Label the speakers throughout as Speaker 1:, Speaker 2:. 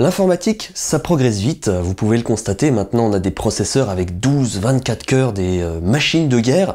Speaker 1: L'informatique, ça progresse vite, vous pouvez le constater, maintenant on a des processeurs avec 12-24 cœurs, des machines de guerre.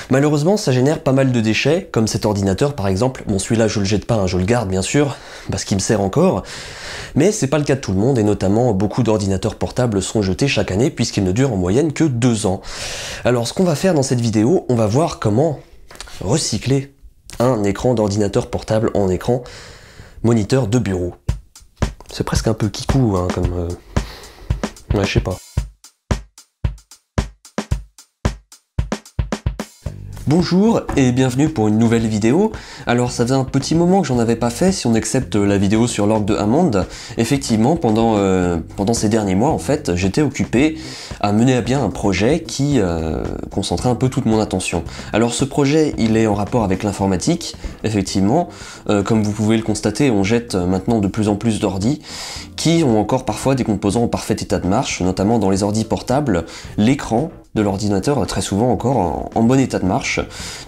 Speaker 1: Malheureusement ça génère pas mal de déchets, comme cet ordinateur par exemple. Bon, celui-là je le jette pas, hein, je le garde bien sûr, parce qu'il me sert encore. Mais c'est pas le cas de tout le monde, et notamment beaucoup d'ordinateurs portables sont jetés chaque année, puisqu'ils ne durent en moyenne que 2 ans. Alors ce qu'on va faire dans cette vidéo, on va voir comment recycler un écran d'ordinateur portable en écran moniteur de bureau. C'est presque un peu kikou, hein, comme... Ouais, je sais pas. Bonjour et bienvenue pour une nouvelle vidéo. Alors ça faisait un petit moment que j'en avais pas fait, si on accepte la vidéo sur l'orgue de Hammond. Effectivement, pendant ces derniers mois, en fait, j'étais occupé à mener à bien un projet qui concentrait un peu toute mon attention. Alors ce projet, il est en rapport avec l'informatique, effectivement. Comme vous pouvez le constater, on jette maintenant de plus en plus d'ordis qui ont encore parfois des composants en parfait état de marche, notamment dans les ordis portables, l'écran de l'ordinateur très souvent encore en bon état de marche.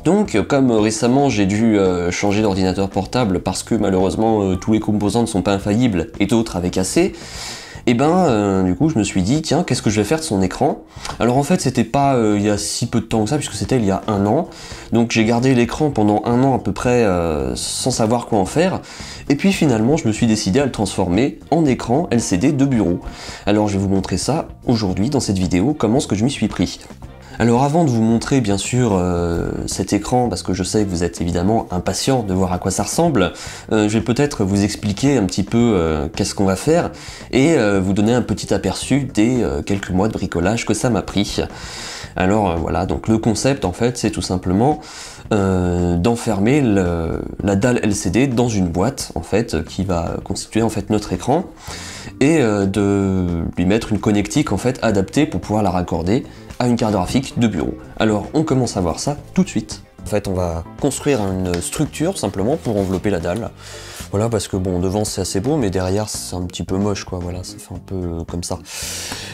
Speaker 1: Donc comme récemment j'ai dû changer d'ordinateur portable parce que malheureusement tous les composants ne sont pas infaillibles et d'autres avaient cassé, et du coup je me suis dit tiens, qu'est-ce que je vais faire de son écran? Alors en fait c'était pas il y a si peu de temps que ça, puisque c'était il y a 1 an, donc j'ai gardé l'écran pendant 1 an à peu près sans savoir quoi en faire, et puis finalement je me suis décidé à le transformer en écran LCD de bureau. Alors je vais vous montrer ça aujourd'hui dans cette vidéo, comment est-ce que je m'y suis pris. Alors avant de vous montrer bien sûr cet écran, parce que je sais que vous êtes évidemment impatient de voir à quoi ça ressemble, je vais peut-être vous expliquer un petit peu qu'est-ce qu'on va faire, et vous donner un petit aperçu des quelques mois de bricolage que ça m'a pris. Alors voilà, donc le concept en fait c'est tout simplement d'enfermer la dalle LCD dans une boîte en fait qui va constituer en fait notre écran, et de lui mettre une connectique en fait adaptée pour pouvoir la raccorder à une carte graphique de bureau. Alors on commence à voir ça tout de suite. En fait on va construire une structure simplement pour envelopper la dalle. Voilà, parce que bon, devant c'est assez beau, mais derrière c'est un petit peu moche quoi, voilà, ça fait un peu comme ça.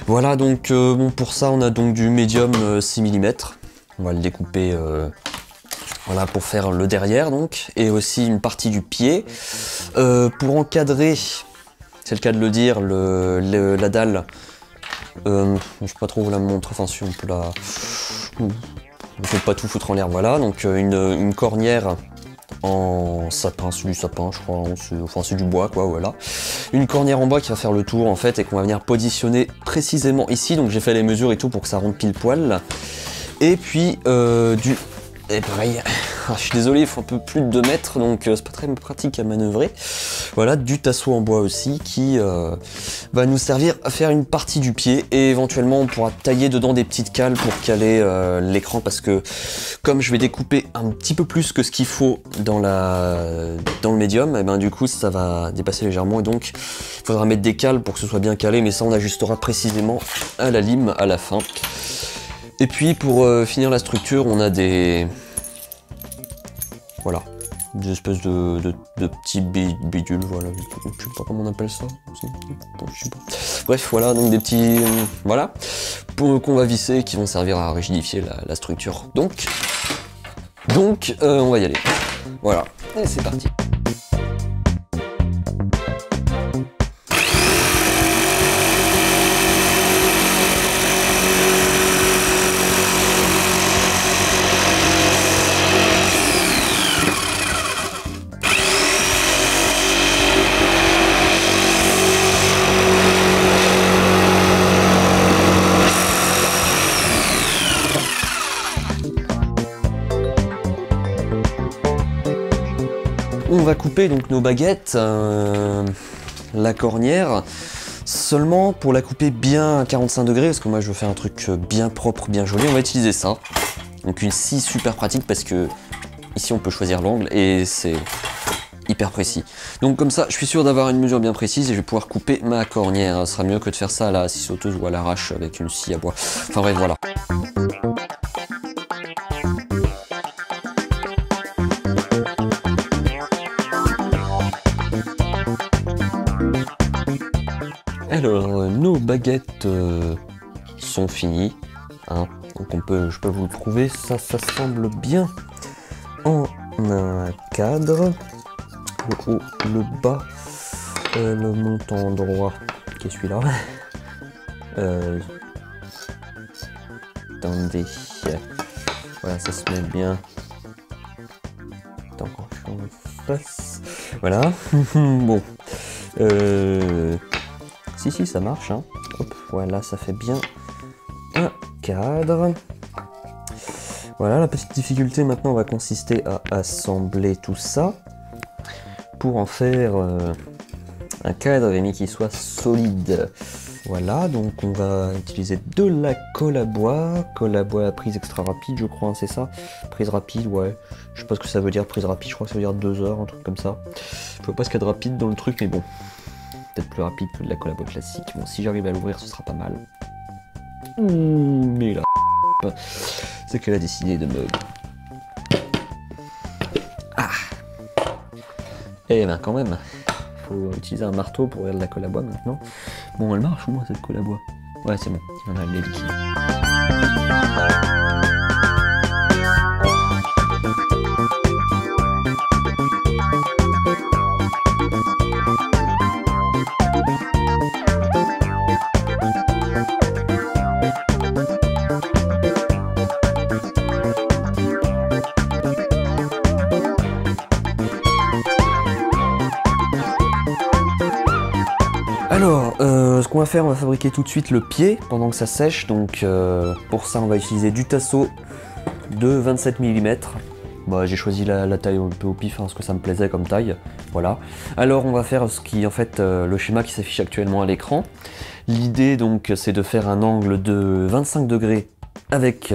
Speaker 1: Voilà, donc bon, pour ça on a donc du médium 6 mm. On va le découper voilà, pour faire le derrière donc, et aussi une partie du pied. Pour encadrer, c'est le cas de le dire, la dalle, je sais pas trop où la montre, enfin si on peut la... On peut pas tout foutre en l'air, voilà, donc une cornière en sapin, c'est du sapin je crois, enfin c'est du bois quoi, voilà. Une cornière en bois qui va faire le tour en fait, et qu'on va venir positionner précisément ici, donc j'ai fait les mesures et tout pour que ça rentre pile poil. Et puis et pareil, je suis désolé, il faut un peu plus de 2 mètres, donc c'est pas très pratique à manœuvrer. Voilà, du tasseau en bois aussi qui va nous servir à faire une partie du pied, et éventuellement on pourra tailler dedans des petites cales pour caler l'écran, parce que comme je vais découper un petit peu plus que ce qu'il faut dans le médium, et du coup ça va dépasser légèrement, et donc il faudra mettre des cales pour que ce soit bien calé, mais ça on ajustera précisément à la lime à la fin. Et puis pour finir la structure, on a des... Voilà, des espèces de petits bidules, voilà, je sais pas comment on appelle ça. Je sais pas. Bref, voilà, donc des petits... voilà, qu'on va visser et qui vont servir à rigidifier la structure. Donc on va y aller. Voilà, et c'est parti. On va couper donc nos baguettes, la cornière, seulement pour la couper bien à 45 degrés, parce que moi je veux faire un truc bien propre, bien joli. On va utiliser ça, donc une scie super pratique, parce que ici on peut choisir l'angle et c'est hyper précis. Donc comme ça je suis sûr d'avoir une mesure bien précise, et je vais pouvoir couper ma cornière. Ce sera mieux que de faire ça à la scie sauteuse ou à l'arrache avec une scie à bois. Enfin bref, voilà. Alors, nos baguettes sont finies, hein. Donc je peux vous le prouver, ça s'assemble bien en un cadre. Le haut, le bas, Le montant droit qui est celui-là. Attendez. Voilà, ça se met bien. Attends, je suis en face. Voilà. Bon. Si, ça marche. Hein. Hop, voilà, ça fait bien un cadre. Voilà, la petite difficulté maintenant va consister à assembler tout ça pour en faire un cadre mais qui soit solide. Voilà, donc on va utiliser de la colle à bois à prise extra rapide, je crois, hein, c'est ça? Prise rapide, ouais. Je sais pas ce que ça veut dire, prise rapide, je crois que ça veut dire 2 heures, un truc comme ça. Je vois pas ce qu'il y a de rapide dans le truc, mais bon. Peut-être plus rapide que de la colle à bois classique. Bon, si j'arrive à l'ouvrir, ce sera pas mal. Mais là, c'est qu'elle a décidé de me... Ah! Eh ben quand même, faut utiliser un marteau pour ouvrir de la colle à bois maintenant. Bon, elle marche au moins cette colle à bois? Ouais, c'est bon, on a les liquides. Alors, ce qu'on va faire, on va fabriquer tout de suite le pied pendant que ça sèche. Donc pour ça, on va utiliser du tasseau de 27 mm. Bah, j'ai choisi la taille un peu au pif, hein, parce que ça me plaisait comme taille. Voilà. Alors on va faire ce qui, en fait, le schéma qui s'affiche actuellement à l'écran. L'idée donc, c'est de faire un angle de 25 degrés avec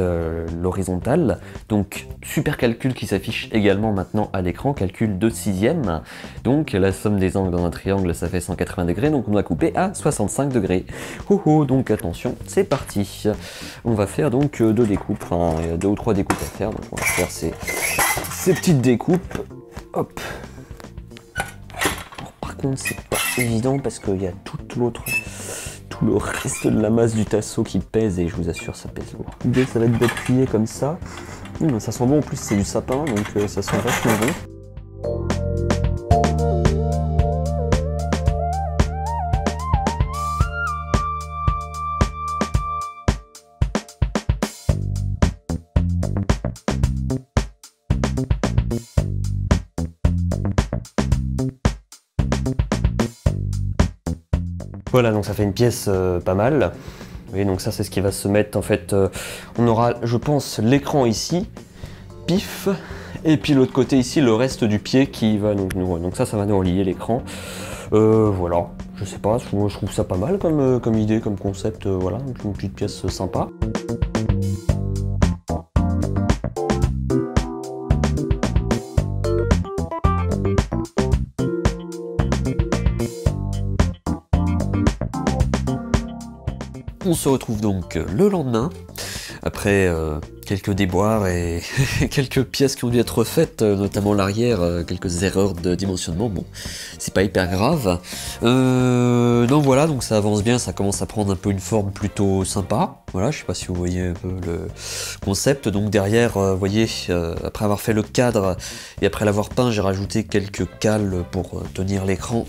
Speaker 1: l'horizontale, donc super calcul qui s'affiche également maintenant à l'écran, calcul de 6e, donc la somme des angles dans un triangle ça fait 180 degrés, donc on doit couper à 65 degrés. Donc attention, c'est parti. On va faire donc 2 découpes, enfin il y a 2 ou 3 découpes à faire, donc on va faire ces petites découpes. Hop. Alors, par contre c'est pas évident parce qu'il y a tout le reste de la masse du tasseau qui pèse, et je vous assure ça pèse lourd. L'idée ça va être d'appuyer comme ça. Ça sent bon, en plus c'est du sapin, donc ça sent vachement bon. Voilà, donc ça fait une pièce pas mal. Oui, donc ça c'est ce qui va se mettre en fait. On aura, je pense, l'écran ici, pif, et puis l'autre côté ici, le reste du pied qui va donc nous. Donc ça va nous relier l'écran. Voilà, je sais pas, moi je trouve ça pas mal comme idée, comme concept. Voilà, donc une petite pièce sympa. On se retrouve donc le lendemain, après quelques déboires et quelques pièces qui ont dû être faites, notamment l'arrière, quelques erreurs de dimensionnement, bon, c'est pas hyper grave. Donc voilà, donc ça avance bien, ça commence à prendre un peu une forme plutôt sympa. Voilà, je sais pas si vous voyez un peu le concept. Donc derrière, vous voyez, après avoir fait le cadre et après l'avoir peint, j'ai rajouté quelques cales pour tenir l'écran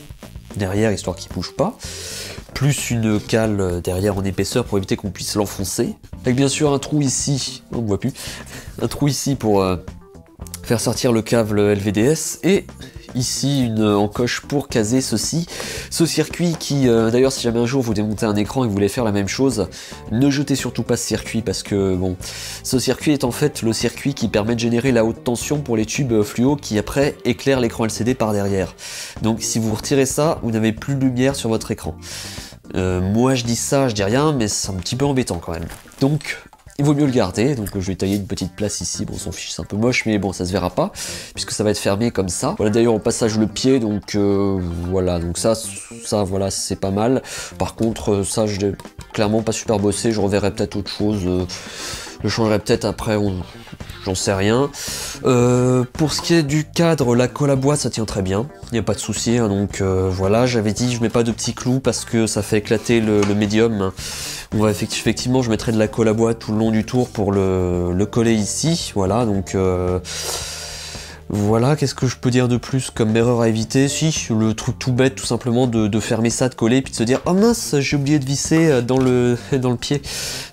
Speaker 1: derrière, histoire qu'il bouge pas. Plus une cale derrière en épaisseur pour éviter qu'on puisse l'enfoncer. Avec bien sûr un trou ici, on ne voit plus, un trou ici pour faire sortir le câble LVDS, et ici une encoche pour caser ceci, ce circuit qui, d'ailleurs si jamais un jour vous démontez un écran et que vous voulez faire la même chose, ne jetez surtout pas ce circuit, parce que bon, ce circuit est en fait le circuit qui permet de générer la haute tension pour les tubes fluo qui après éclairent l'écran LCD par derrière. Donc si vous retirez ça, vous n'avez plus de lumière sur votre écran. Moi je dis ça, je dis rien, mais c'est un petit peu embêtant quand même. Donc il vaut mieux le garder, donc je vais tailler une petite place ici, bon on s'en fiche, c'est un peu moche, mais bon ça se verra pas, puisque ça va être fermé comme ça. Voilà, d'ailleurs au passage le pied, donc voilà, donc ça voilà, c'est pas mal. Par contre ça je l'ai clairement pas super bossé, je reverrai peut-être autre chose, je changerai peut-être après, j'en sais rien. Pour ce qui est du cadre, la colle à bois ça tient très bien, il n'y a pas de souci, hein, donc voilà, j'avais dit je mets pas de petits clous parce que ça fait éclater le médium. On va effectivement, je mettrai de la colle à bois tout le long du tour pour le coller ici, voilà, donc Voilà, qu'est-ce que je peux dire de plus comme erreur à éviter? Si, le truc tout bête tout simplement de fermer ça, de coller, puis de se dire « Oh mince, j'ai oublié de visser dans le pied ».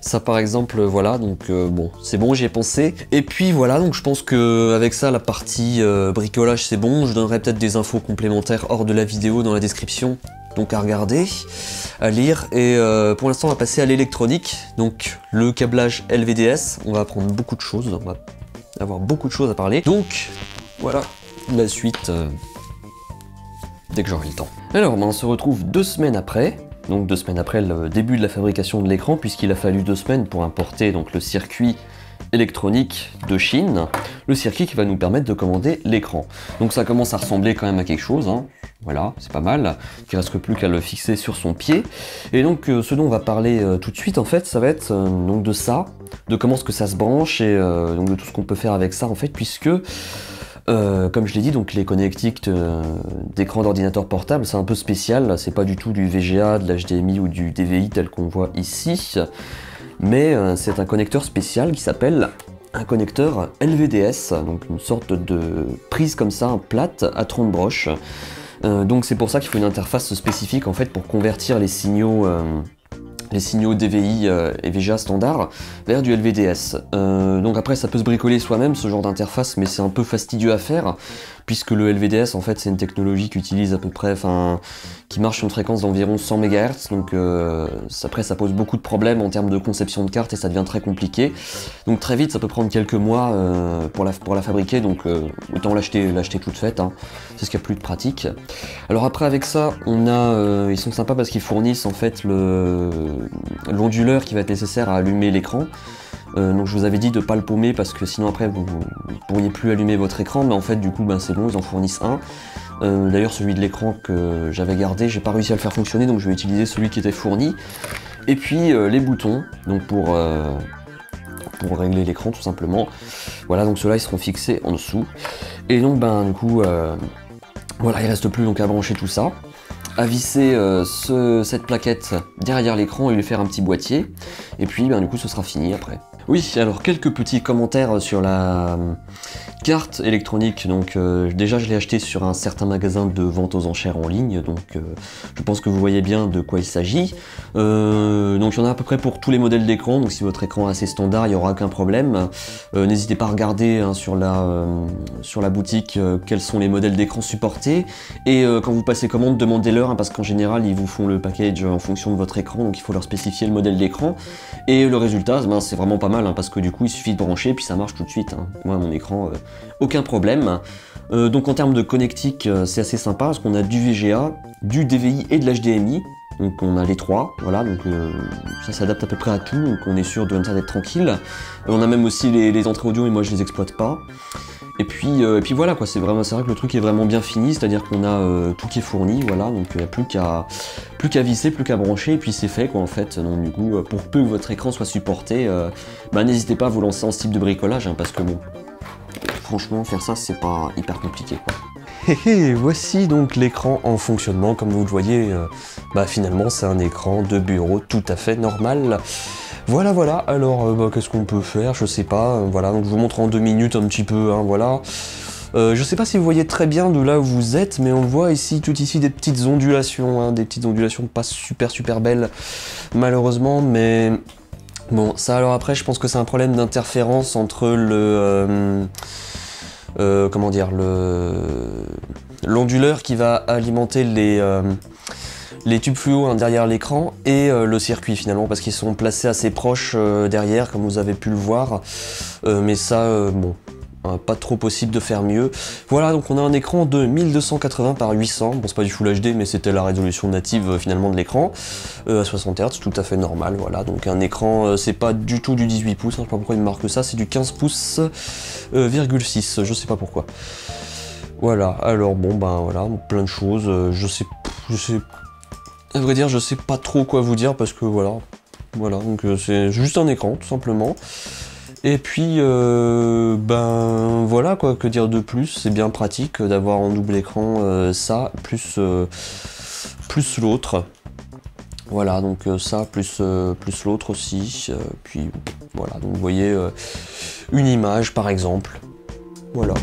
Speaker 1: Ça par exemple, voilà, donc bon, c'est bon, j'y ai pensé. Et puis voilà, donc je pense que avec ça, la partie bricolage c'est bon. Je donnerai peut-être des infos complémentaires hors de la vidéo dans la description. Donc à regarder, à lire, et pour l'instant on va passer à l'électronique, donc le câblage LVDS, on va apprendre beaucoup de choses, on va avoir beaucoup de choses à parler. Donc voilà, la suite dès que j'aurai le temps. Alors on se retrouve 2 semaines après, donc 2 semaines après le début de la fabrication de l'écran, puisqu'il a fallu 2 semaines pour importer donc le circuit électronique de Chine, le circuit qui va nous permettre de commander l'écran. Donc ça commence à ressembler quand même à quelque chose, hein. Voilà, c'est pas mal, il ne reste plus qu'à le fixer sur son pied. Et donc ce dont on va parler tout de suite en fait, ça va être donc de ça, de comment est-ce que ça se branche et donc de tout ce qu'on peut faire avec ça en fait, puisque comme je l'ai dit, donc les connectiques d'écran d'ordinateur portable, c'est un peu spécial, c'est pas du tout du VGA, de l'HDMI ou du DVI tel qu'on voit ici, mais c'est un connecteur spécial qui s'appelle un connecteur LVDS, donc une sorte de prise comme ça, plate, à tronc de broche. Donc c'est pour ça qu'il faut une interface spécifique en fait pour convertir les signaux DVI et VGA standard vers du LVDS. Donc après ça peut se bricoler soi-même ce genre d'interface, mais c'est un peu fastidieux à faire, puisque le LVDS en fait c'est une technologie qui utilise à peu près, qui marche sur une fréquence d'environ 100 MHz, donc après ça pose beaucoup de problèmes en termes de conception de carte et ça devient très compliqué. Donc très vite ça peut prendre quelques mois pour la fabriquer, donc autant l'acheter toute faite, hein. C'est ce qu'il y a plus de pratique. Alors après avec ça on a, ils sont sympas parce qu'ils fournissent en fait l'onduleur qui va être nécessaire à allumer l'écran. Donc je vous avais dit de pas le paumer parce que sinon après vous pourriez plus allumer votre écran, mais en fait du coup c'est bon, ils en fournissent un. D'ailleurs celui de l'écran que j'avais gardé, j'ai pas réussi à le faire fonctionner, donc je vais utiliser celui qui était fourni. Et puis les boutons, donc pour régler l'écran tout simplement. Voilà, donc ceux-là ils seront fixés en dessous. Et donc du coup voilà, il reste plus donc à brancher tout ça, à visser cette plaquette derrière l'écran et lui faire un petit boîtier, et puis du coup ce sera fini après. Oui, alors quelques petits commentaires sur la carte électronique. Donc déjà je l'ai acheté sur un certain magasin de vente aux enchères en ligne, donc je pense que vous voyez bien de quoi il s'agit. Donc il y en a à peu près pour tous les modèles d'écran, donc si votre écran est assez standard, il n'y aura aucun problème. N'hésitez pas à regarder hein, sur la boutique quels sont les modèles d'écran supportés, et quand vous passez commande, demandez-leur, hein, parce qu'en général ils vous font le package en fonction de votre écran, donc il faut leur spécifier le modèle d'écran, et le résultat c'est vraiment pas mal, hein, parce que du coup il suffit de brancher puis ça marche tout de suite, hein. Moi mon écran aucun problème. Donc en termes de connectique c'est assez sympa parce qu'on a du VGA, du DVI et de l'HDMI. Donc on a les trois, voilà, donc ça s'adapte à peu près à tout, donc on est sûr d'être tranquille. On a même aussi les entrées audio, mais moi je les exploite pas. Et puis voilà quoi, c'est vrai que le truc est vraiment bien fini, c'est-à-dire qu'on a tout qui est fourni, voilà, donc il n'y a plus qu'à visser, plus qu'à brancher, et puis c'est fait quoi en fait. Donc du coup, pour peu que votre écran soit supporté, n'hésitez pas à vous lancer en ce type de bricolage, hein, parce que bon, franchement faire ça c'est pas hyper compliqué quoi. Et voici donc l'écran en fonctionnement, comme vous le voyez, finalement c'est un écran de bureau tout à fait normal. Voilà, alors qu'est-ce qu'on peut faire, je sais pas, voilà, donc je vous montre en 2 minutes un petit peu, hein, voilà. Je sais pas si vous voyez très bien de là où vous êtes, mais on voit ici, tout ici, des petites ondulations, hein, des petites ondulations pas super belles, malheureusement, mais bon, ça alors après, je pense que c'est un problème d'interférence entre comment dire, l'onduleur qui va alimenter les tubes fluo hein, derrière l'écran et le circuit finalement, parce qu'ils sont placés assez proches derrière comme vous avez pu le voir, mais ça bon, pas trop possible de faire mieux. Voilà, donc on a un écran de 1280 par 800, bon c'est pas du Full HD mais c'était la résolution native finalement de l'écran, à 60 Hz, tout à fait normal, voilà, donc un écran, c'est pas du tout du 18 pouces, hein, je sais pas pourquoi il me marque ça, c'est du 15 pouces, 6, je sais pas pourquoi. Voilà, alors bon voilà, plein de choses, je sais, à vrai dire je sais pas trop quoi vous dire parce que voilà, donc c'est juste un écran tout simplement. Et puis, voilà quoi, que dire de plus, c'est bien pratique d'avoir en double écran ça, plus l'autre. Voilà, donc ça, plus l'autre aussi. Puis voilà, donc vous voyez une image par exemple. Voilà.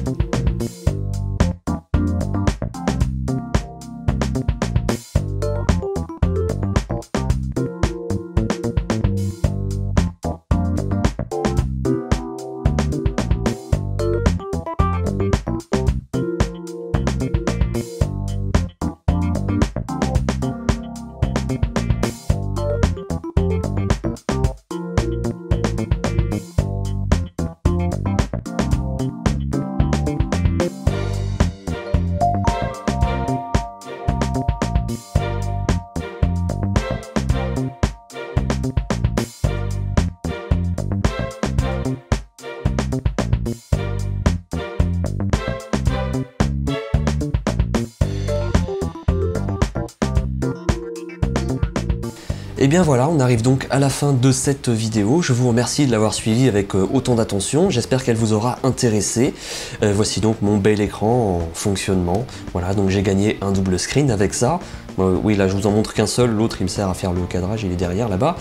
Speaker 1: Et bien voilà, on arrive donc à la fin de cette vidéo. Je vous remercie de l'avoir suivi avec autant d'attention. J'espère qu'elle vous aura intéressé. Voici donc mon bel écran en fonctionnement. Voilà, donc j'ai gagné un double screen avec ça. Oui, là je vous en montre qu'un seul, l'autre il me sert à faire le cadrage, il est derrière là-bas.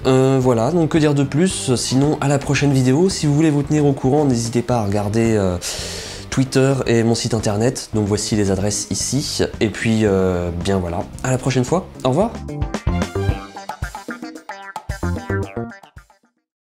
Speaker 1: Voilà, donc que dire de plus, sinon à la prochaine vidéo. Si vous voulez vous tenir au courant, n'hésitez pas à regarder Twitter et mon site internet. Donc voici les adresses ici. Et puis, bien voilà, à la prochaine fois. Au revoir.